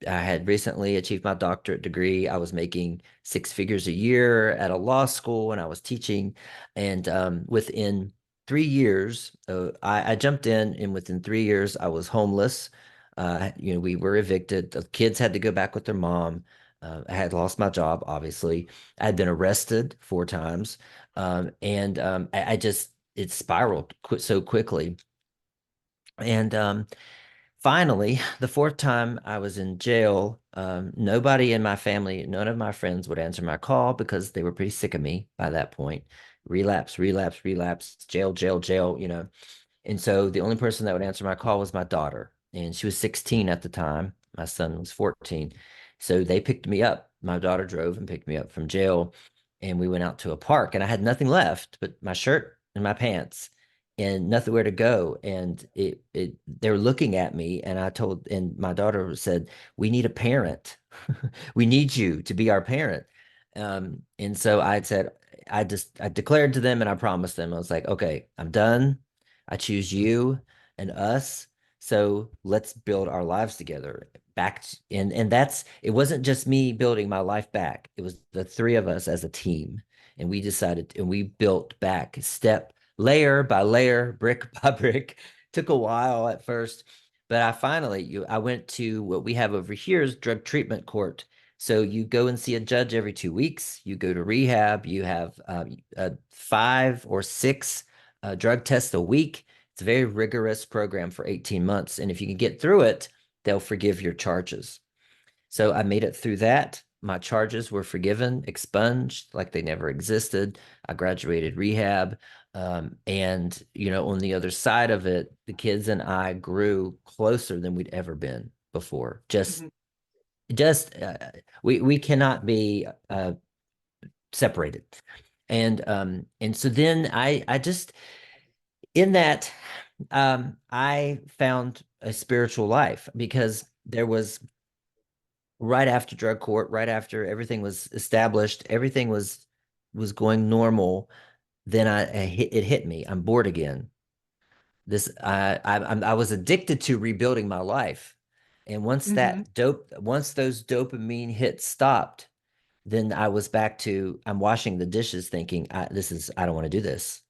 had recently achieved my doctorate degree. I was making six figures a year at a law school and I was teaching. And within 3 years, I jumped in, and within 3 years, I was homeless. We were evicted. The kids had to go back with their mom. I had lost my job, obviously. I had been arrested 4 times. And I just, it spiraled so quickly. And finally, the fourth time I was in jail, nobody in my family, none of my friends would answer my call because they were pretty sick of me by that point. Relapse, relapse, relapse, jail, jail, jail. And so the only person that would answer my call was my daughter, and she was 16 at the time. My son was 14. So they picked me up. My daughter drove and picked me up from jail, and we went out to a park, and I had nothing left but my shirt and my pants and nothing where to go. And they were looking at me, and and my daughter said, "We need a parent. We need you to be our parent." And so I said, I declared to them and I promised them, I was like, okay, I'm done. I choose you and us. So let's build our lives together and it wasn't just me building my life back. It was the three of us as a team. And we decided and we built back layer by layer, brick by brick. Took a while at first, but I went to what we have over here is drug treatment court. So you go and see a judge every 2 weeks. You go to rehab. You have 5 or 6 drug tests a week. It's a very rigorous program for 18 months. And if you can get through it, they'll forgive your charges. So I made it through that. My charges were forgiven, expunged like they never existed. I graduated rehab. And, on the other side of it, the kids and I grew closer than we'd ever been before. Just we cannot be separated. And so then I just in that I found a spiritual life, because there was, right after drug court, right after everything was established, everything was going normal. Then it hit me. I'm bored again. I was addicted to rebuilding my life, and once those dopamine hits stopped, then I was back to, I'm washing the dishes thinking, I don't want to do this.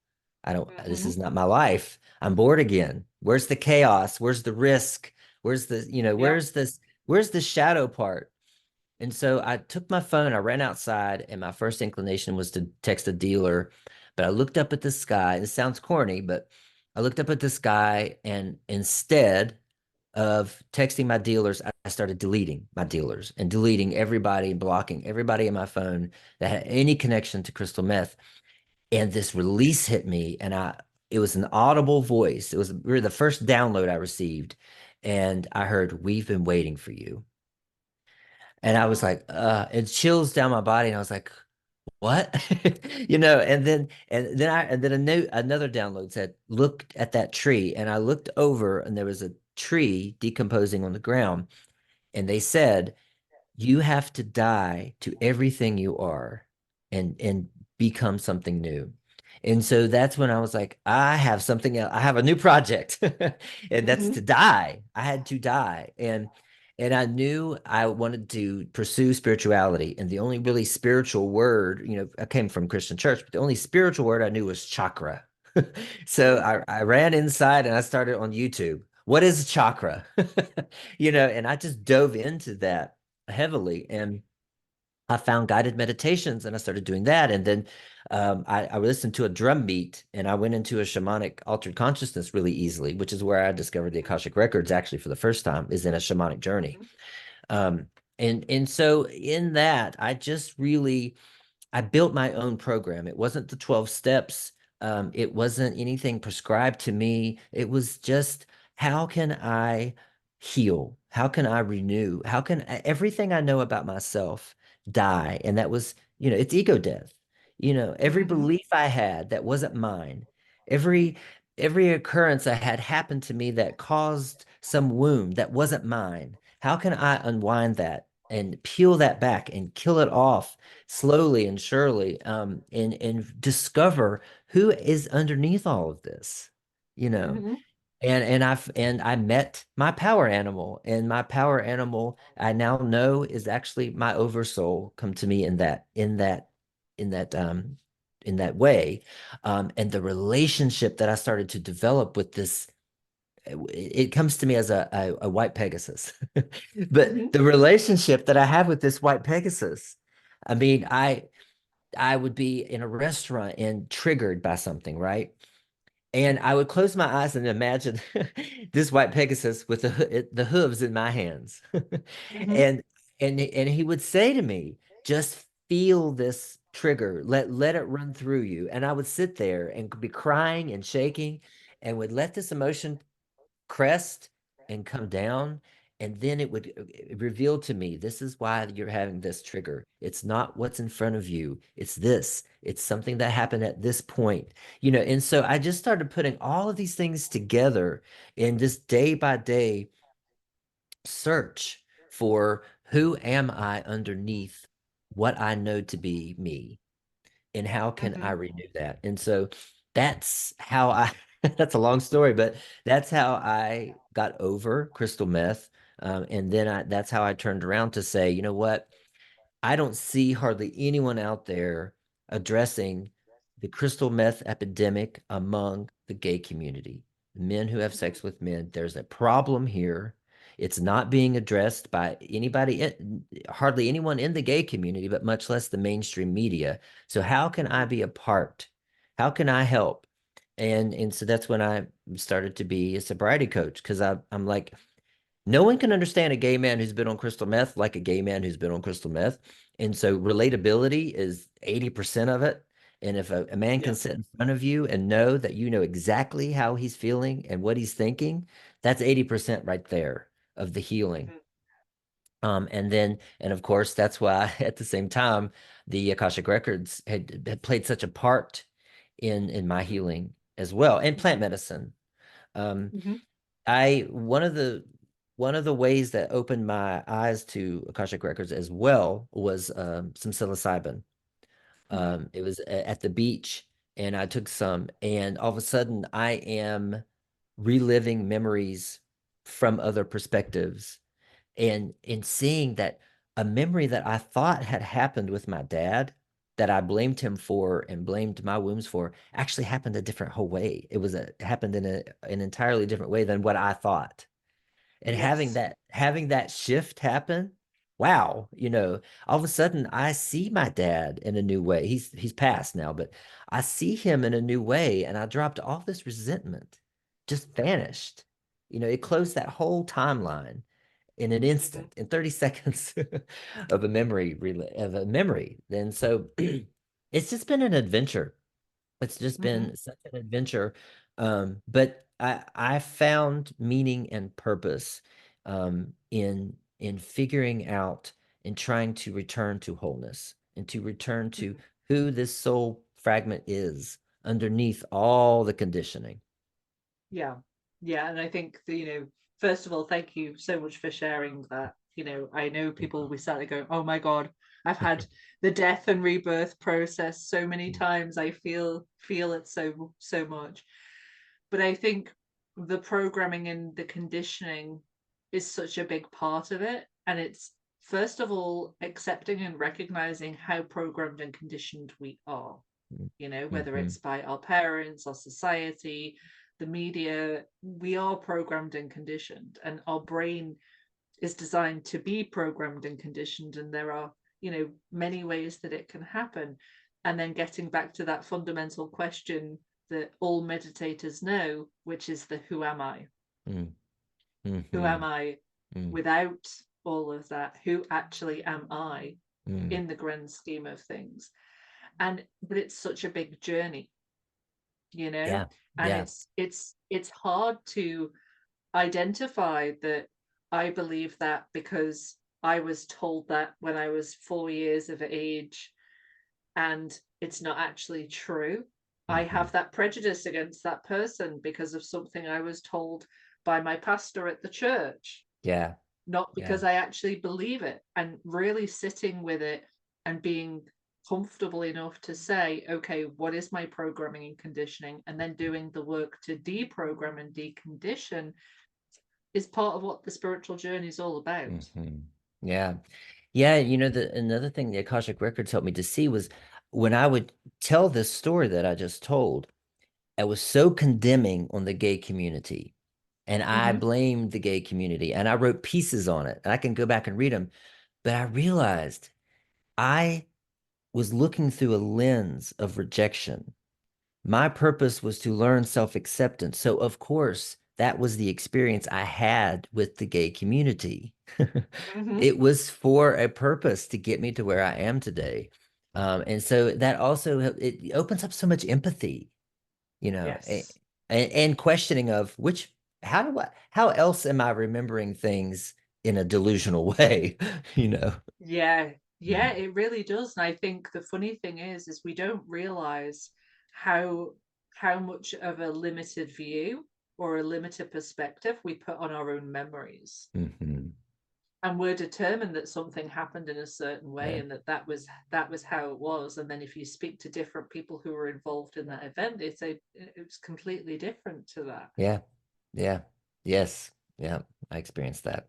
This is not my life. I'm bored again. Where's the chaos? Where's the risk? Where's the, Yep. where's the shadow part? And so I took my phone, I ran outside, and my first inclination was to text a dealer. But I looked up at the sky. It sounds corny, but I looked up at the sky, and instead of texting my dealers, I started deleting my dealers and deleting everybody and blocking everybody in my phone that had any connection to crystal meth. And this release hit me, and it was an audible voice. It was really the first download I received. And I heard, "We've been waiting for you." And I was Wow. like, it chills down my body. And I was like, what? And then another download said, "Look at that tree." And I looked over, and there was a tree decomposing on the ground. And they said, "You have to die to everything you are, and become something new." And so that's when I was like, I have something else. I have a new project. And that's to die. I had to die. And I knew I wanted to pursue spirituality. And the only really spiritual word, I came from Christian church, but the only spiritual word I knew was chakra. So I ran inside and I started on YouTube. What is chakra? And I just dove into that heavily. And I found guided meditations, and I started doing that. And then I listened to a drum beat, and I went into a shamanic altered consciousness really easily, which is where I discovered the Akashic Records actually for the first time, is in a shamanic journey. Um, and so in that, I built my own program. It wasn't the 12 steps. It wasn't anything prescribed to me. It was just, how can I heal? How can I renew? How can everything I know about myself die? And that was, it's ego death. Every belief I had that wasn't mine, every every occurrence I had happened to me that caused some wound that wasn't mine. How can I unwind that and peel that back and kill it off slowly and surely, and discover who is underneath all of this, you know. And I met my power animal, and my power animal I now know is actually my oversoul come to me in that in that way. And the relationship that I started to develop with this, it comes to me as a white Pegasus. But the relationship that I have with this white Pegasus, I mean, I would be in a restaurant and triggered by something, right? And I would close my eyes and imagine this white Pegasus with the hooves in my hands. And and he would say to me, "Just feel this trigger. Let it run through you." And I would sit there and be crying and shaking, and would let this emotion crest and come down. And then it would reveal to me, this is why you're having this trigger. It's not what's in front of you. It's this. It's something that happened at this point. And so I just started putting all of these things together in this day by day search for, who am I underneath what I know to be me? And how can I renew that? And so that's how that's a long story, but that's how I got over crystal meth. And then that's how I turned around to say, you know what? I don't see hardly anyone out there addressing the crystal meth epidemic among the gay community. Men who have sex with men, there's a problem here. It's not being addressed by anybody, hardly anyone in the gay community, but much less the mainstream media. So how can I be a part? How can I help? And so that's when I started to be a sobriety coach, because I'm like, no one can understand a gay man who's been on crystal meth like a gay man who's been on crystal meth. And so relatability is 80% of it. And if a man can sit in front of you and know that you know exactly how he's feeling and what he's thinking, that's 80% right there of the healing. And of course, that's why at the same time, the Akashic Records had played such a part in my healing as well, and plant medicine. Um, I one of the ways that opened my eyes to Akashic Records as well was some psilocybin. It was at the beach, and I took some, and all of a sudden I am reliving memories from other perspectives, and in seeing that a memory that I thought had happened with my dad, that I blamed him for and blamed my wounds for, actually happened a different whole way. It happened in an entirely different way than what I thought. And Yes. having that shift happen, wow, all of a sudden I see my dad in a new way. He's passed now, but I see him in a new way, and I dropped all this resentment, just vanished. It closed that whole timeline in an instant, in 30 seconds of a memory. And so it's just been an adventure. It's just been such an adventure. But I found meaning and purpose in figuring out and trying to return to wholeness and to return to who this soul fragment is underneath all the conditioning. Yeah. Yeah. And I think that, first of all, thank you so much for sharing that. I know people will be sat there going, oh my God, I've had the death and rebirth process so many times. I feel it so much. But I think the programming and the conditioning is such a big part of it. And it's first of all accepting and recognizing how programmed and conditioned we are, whether Mm-hmm. it's by our parents, our society, the media. We are programmed and conditioned, and our brain is designed to be programmed and conditioned. And there are, many ways that it can happen. And then getting back to that fundamental question that all meditators know, which is the who am I? Who Mm-hmm. am I Mm-hmm. without all of that? Who actually am I Mm. in the grand scheme of things? But it's such a big journey, Yeah. and Yeah. it's hard to identify that. I believe that because I was told that when I was 4 years of age, and it's not actually true. I Mm-hmm. have that prejudice against that person because of something I was told by my pastor at the church, Yeah. not Yeah. because I actually believe it. And really sitting with it and being comfortable enough to say, okay, what is my programming and conditioning? And then doing the work to deprogram and decondition is part of what the spiritual journey is all about. Mm-hmm. Yeah. Yeah. Another thing the Akashic Records helped me to see was when I would tell this story that I just told, I was so condemning on the gay community. And I Mm-hmm. blamed the gay community, and I wrote pieces on it. And I can go back and read them. But I realized I was looking through a lens of rejection. My purpose was to learn self-acceptance. So, of course, that was the experience I had with the gay community. Mm-hmm. It was for a purpose to get me to where I am today. And so that also it opens up so much empathy, you know, a- Yes. and questioning of how else am I remembering things in a delusional way, you know? Yeah, yeah, Mhm. it really does. And I think the funny thing is we don't realize how how much of a limited view or a limited perspective we put on our own memories. Mhm. And we're determined that something happened in a certain way Yeah. and that was how it was. And then if you speak to different people who were involved in that event, they say it was completely different to that. Yeah. Yeah. Yes. Yeah. I experienced that.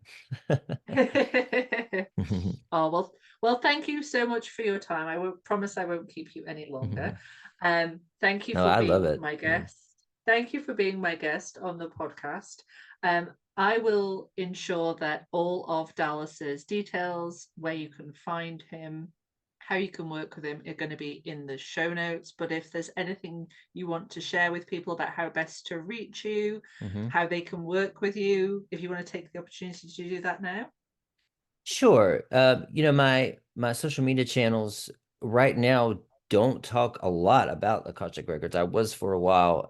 Oh, well, thank you so much for your time. I won't promise I won't keep you any longer. Thank you No, for I love being it. my Yeah. guest. Thank you for being my guest on the podcast. I will ensure that all of Dallas's details, where you can find him, how you can work with him, are going to be in the show notes. But if there's anything you want to share with people about how best to reach you, how they can work with you, if you want to take the opportunity to do that now. Sure. My social media channels right now don't talk a lot about Akashic Records. I was for a while.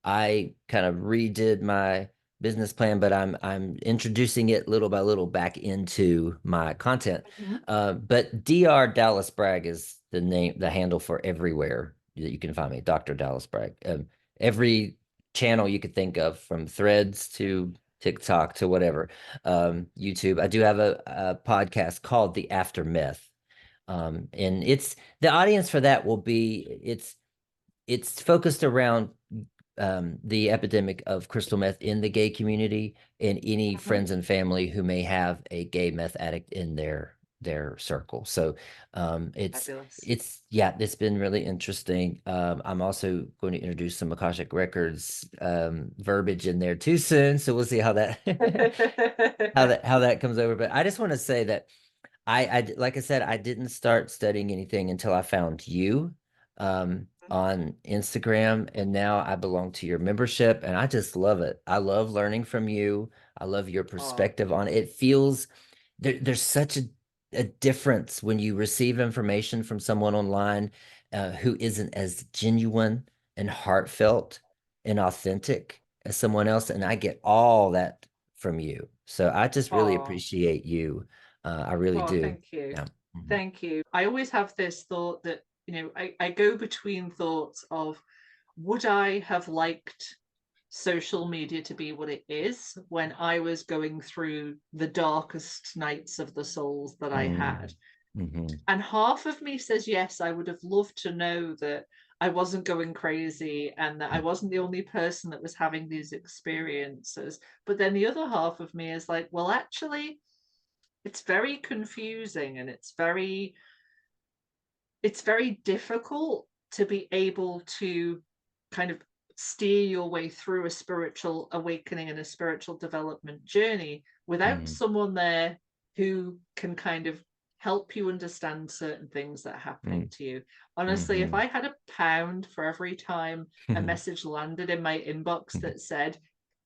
I kind of redid my business plan, but I'm introducing it little by little back into my content. But Dr. Dallas Bragg is the handle for everywhere that you can find me, Dr. Dallas Bragg. Every channel you could think of, from Threads to TikTok to whatever, YouTube. I do have a podcast called The Aftermath. And the audience for that will be, it's focused around the epidemic of crystal meth in the gay community, and any friends and family who may have a gay meth addict in their circle. So Fabulous. it's been really interesting. I'm also going to introduce some Akashic Records verbiage in there too soon, so we'll see how that how that comes over. But I just want to say that I like I said, I didn't start studying anything until I found you on Instagram, and now I belong to your membership, and I just love it. I love learning from you. I love your perspective on it. It feels there's such a difference when you receive information from someone online who isn't as genuine and heartfelt and authentic as someone else, and I get all that from you. So I just really appreciate you. I really do. Thank you. Yeah. Thank you. I always have this thought that, I go between thoughts of, would I have liked social media to be what it is when I was going through the darkest nights of the souls that I had? And half of me says, yes, I would have loved to know that I wasn't going crazy and that I wasn't the only person that was having these experiences. But then the other half of me is like, well, actually, it's very confusing, and it's very difficult to be able to kind of steer your way through a spiritual awakening and a spiritual development journey without someone there who can kind of help you understand certain things that are happening to you. Honestly, if I had £1 for every time a message landed in my inbox that said,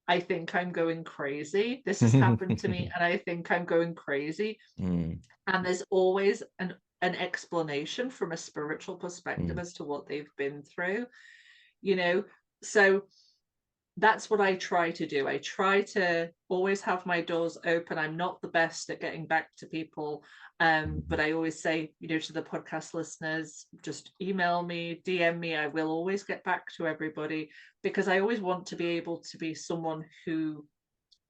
I think I'm going crazy, this has happened to me and I think I'm going crazy, and there's always an explanation from a spiritual perspective as to what they've been through, so that's what I try to do. I try to always have my doors open. I'm not the best at getting back to people, but I always say, to the podcast listeners, just email me, DM me. I will always get back to everybody, because I always want to be able to be someone who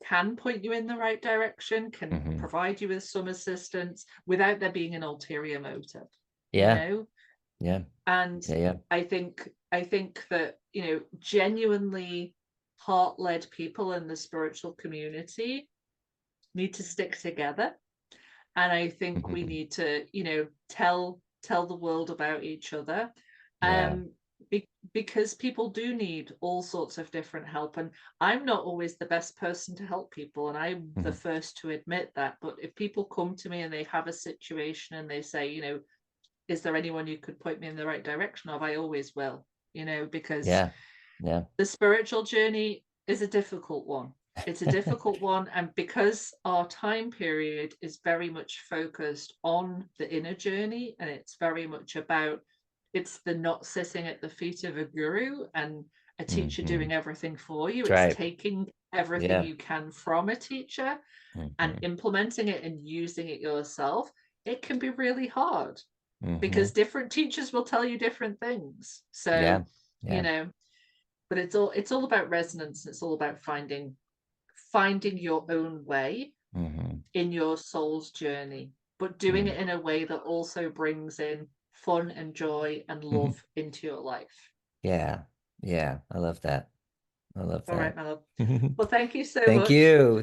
can point you in the right direction, can provide you with some assistance without there being an ulterior motive. Yeah. And I think that, genuinely heart-led people in the spiritual community need to stick together. And I think we need to, tell the world about each other. Because people do need all sorts of different help, and I'm not always the best person to help people, and I'm the first to admit that. But if people come to me and they have a situation and they say, is there anyone you could point me in the right direction of, I always will, because the spiritual journey is a difficult one. It's a difficult one, and because our time period is very much focused on the inner journey, and it's very much about, it's the not sitting at the feet of a guru and a teacher doing everything for you. It's taking everything you can from a teacher and implementing it and using it yourself. It can be really hard because different teachers will tell you different things. So, but it's all about resonance. It's all about finding your own way in your soul's journey, but doing it in a way that also brings in fun and joy and love into your life. Yeah. I love that. All right, my love. Well, thank you so much. Thank you.